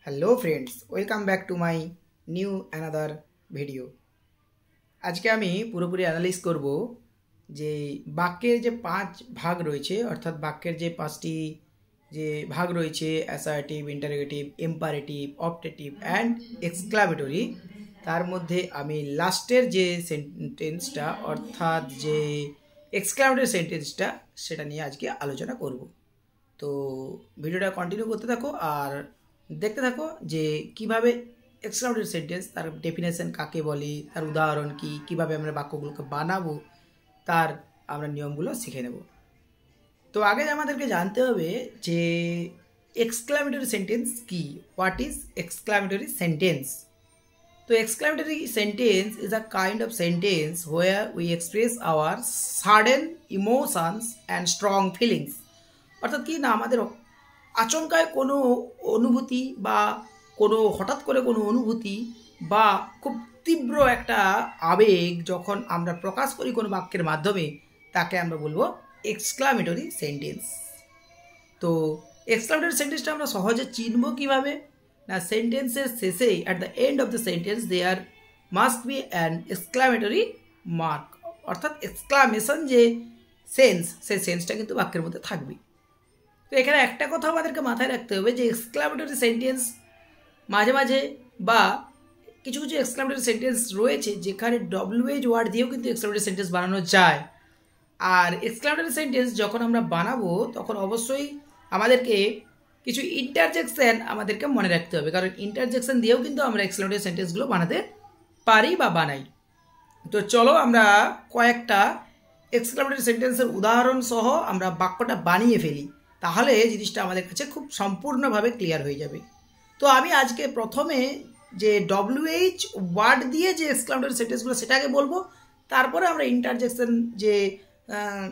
Hello friends welcome back to my new another video. আজকে আমি পুরোপুরি অ্যানালাইজ করব যে বাক্যের যে পাঁচ ভাগ রয়েছে, অর্থাৎ বাক্যের যে পাঁচটি যে ভাগ রয়েছে assertive, interrogative, imperative, optative and exclamatory, তার মধ্যে আমি লাস্টের যে সেন্টেন্সটা অর্থাৎ যে এক্সক্লামেটরি সেন্টেন্সটা সেটা নিয়ে আজকে আলোচনা করব। তো ভিডিওটা কন্টিনিউ করতে থাকো আর দেখতে থাকো যে কিভাবে এক্সক্লামেটরি সেন্টেন্স তার ডেফিনেশন কাকে বলে, তার উদাহরণ কি, কিভাবে আমরা বাক্যগুলোকে বানাবো, তার আমরা নিয়মগুলো শিখে নেব। তো আগে আমাদেরকে জানতে হবে যে এক্সক্লামেটরি সেন্টেন্স কি, হোয়াট ইজ এক্সক্লামেটরি সেন্টেন্স। তো exclamatory sentence is a kind of sentence where we express hour sudden emotions and strong feelings. অর্থাৎ কি না, আমাদের আচমকায় কোনো অনুভূতি বা কোনো হঠাৎ করে কোনো অনুভূতি বা খুব তীব্র একটা আবেগ যখন আমরা প্রকাশ করি কোনো বাক্যের মাধ্যমে, তাকে আমরা বলবো এক্সক্লামেটরি সেন্টেন্স। তো এক্সক্লামেটরি সেন্টেন্সটা আমরা সহজে চিনব কিভাবে না, সেন্টেন্সের শেষে at the end of the sentence there must be an exclamatory mark, অর্থাৎ এক্সক্লামেশন যে সেন্স, সেই সেন্সটা কিন্তু বাক্যের মধ্যে থাকবে। তো এখানে একটা কথা আমাদেরকে মাথায় রাখতে হবে যে এক্সক্লামেটরি সেন্টেন্স মাঝে মাঝে বা কিছু কিছু এক্সক্লামেটরি সেন্টেন্স রয়েছে যেখানে ডব্লিউএইচ ওয়ার্ড দিয়েও কিন্তু এক্সক্লামেটরি সেন্টেন্স বানানো যায়। আর এক্সক্লামেটরি সেন্টেন্স যখন আমরা বানাবো তখন অবশ্যই আমাদেরকে কিছু ইন্টারজেকশন আমাদেরকে মনে রাখতে হবে, কারণ ইন্টারজেকশন দিয়েও কিন্তু আমরা এক্সক্লামেটরি সেন্টেন্সগুলো বানাতে পারি বা বানাই। তো চলো আমরা কয়েকটা এক্সক্লামেটরি সেন্টেন্সের উদাহরণ সহ আমরা বাক্যটা বানিয়ে ফেলি, তাহলে জিনিসটা আমাদের কাছে খুব সম্পূর্ণভাবে ক্লিয়ার হয়ে যাবে। তো আমি আজকে প্রথমে যে ডব্লিউএইচ ওয়ার্ড দিয়ে যে এক্সক্লামেটরি সেন্টেন্সগুলো সেটাকে বলবো, তারপরে আমরা ইন্টারজেকশন যে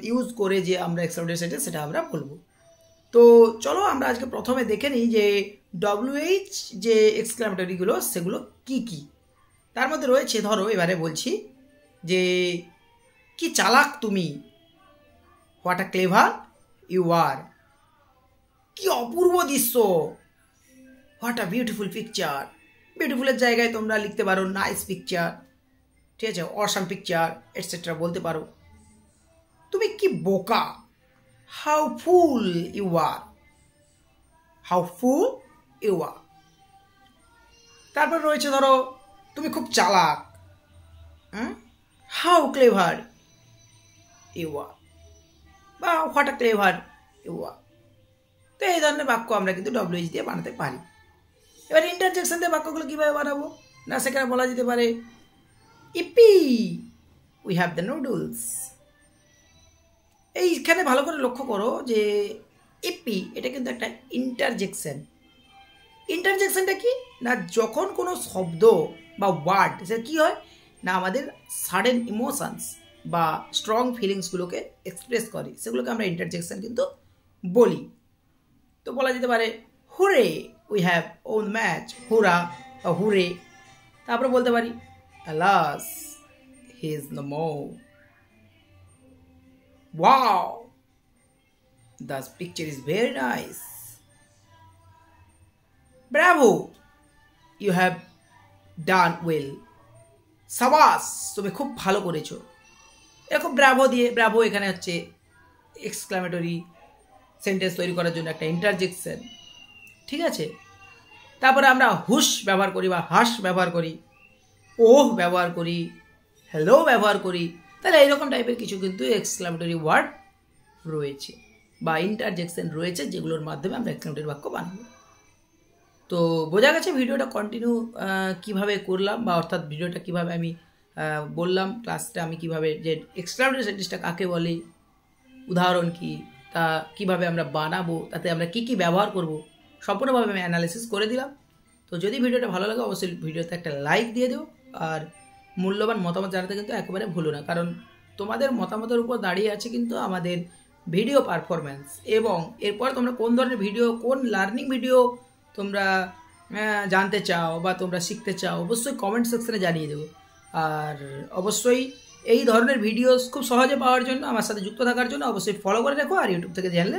ইউজ করে যে আমরা এক্সক্লামেটরি সেন্টেন্স সেটা আমরা বলবো। তো চলো আমরা আজকে প্রথমে দেখে নিই যে ডব্লিউএইচ যে এক্সক্লামেটরিগুলো সেগুলো কি কি। তার মধ্যে রয়েছে, ধরো এবারে বলছি যে কি চালাক তুমি, what a clever you are. কি অপূর্ব দৃশ্য, হোয়াট আ বিউটিফুল পিকচার। বিউটিফুলের জায়গায় তোমরা লিখতে পারো নাইস পিকচার, ঠিক আছে, অসাম পিকচার এটসেট্রা বলতে পারো। তুমি কি বোকা, how fool you are, how fool you are. তারপর রয়েছে ধরো তুমি খুব চালাক, হাউ ক্লেভার ইউ আর, বা what a clever you are. তো এই ধরনের বাক্য আমরা কিন্তু ডব্লিউএইচ দিয়ে বানাতে পারি। এবার ইন্টারজেকশন দিয়ে বাক্যগুলো কীভাবে বানাবো না, সেখানে বলা যেতে পারে ইপি উই হ্যাভ দ্য নুডলস। এইখানে ভালো করে লক্ষ্য করো যে ইপি এটা কিন্তু একটা ইন্টারজেকশন। ইন্টারজেকশনটা কি না, যখন কোনো শব্দ বা ওয়ার্ড সেটা কী হয় না আমাদের সাডেন ইমোশনস বা স্ট্রং ফিলিংসগুলোকে এক্সপ্রেস করে, সেগুলোকে আমরা ইন্টারজেকশন কিন্তু বলি। তো বলা যেতে পারে হুরে উই হ্যাভ ওন ম্যাচ, হুরা বা হুরে। তারপরে বলতে পারি alas he is no more, wow the picture is very nice, bravo you have done well, সাবাস তুমি খুব ভালো করেছো। এরকম ব্রাভো দিয়ে, ব্রাভো এখানে হচ্ছে এক্সক্লামেটরি সেন্টেন্স তৈরি করার জন্য একটা ইন্টারজেকশন, ঠিক আছে। তারপরে আমরা হুশ ব্যবহার করি বা হাস ব্যবহার করি, ওহ ব্যবহার করি, হ্যালো ব্যবহার করি। তাহলে এইরকম টাইপের কিছু কিন্তু এক্সক্লামেটরি ওয়ার্ড রয়েছে বা ইন্টারজেকশন রয়েছে, যেগুলোর মাধ্যমে আমরা এক্সক্লামেটরি বাক্য বানাবো। তো বোঝা গেছে ভিডিওটা কন্টিনিউ কিভাবে করলাম, বা অর্থাৎ ভিডিওটা কিভাবে আমি বললাম, ক্লাসটা আমি কিভাবে যে এক্সক্লামেটরি সেন্টেন্সটা কাকে বলে, উদাহরণ কি, তা কিভাবে আমরা বানাবো, তাতে আমরা কি কি ব্যবহার করব, সম্পূর্ণভাবে আমি অ্যানালিসিস করে দিলাম। তো যদি ভিডিওটা ভালো লাগে অবশ্যই ভিডিওতে একটা লাইক দিয়ে দিও, আর মূল্যবান মতামত জানাতে কিন্তু একেবারে ভুলো না, কারণ তোমাদের মতামতের উপর দাঁড়িয়ে আছে কিন্তু আমাদের ভিডিও পারফরম্যান্স। এবং এরপর তোমরা কোন ধরনের ভিডিও, কোন লার্নিং ভিডিও তোমরা জানতে চাও বা তোমরা শিখতে চাও, অবশ্যই কমেন্ট সেকশনে জানিয়ে দেবো। আর অবশ্যই এই ধরনের ভিডিওস খুব সহজে পাওয়ার জন্য, আমার সাথে যুক্ত থাকার জন্য অবশ্যই ফলো করে রাখো, আর ইউটিউব থেকে জানলে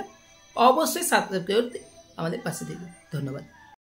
অবশ্যই সাবস্ক্রাইব করতে আমাদের পাশে দেবে। ধন্যবাদ।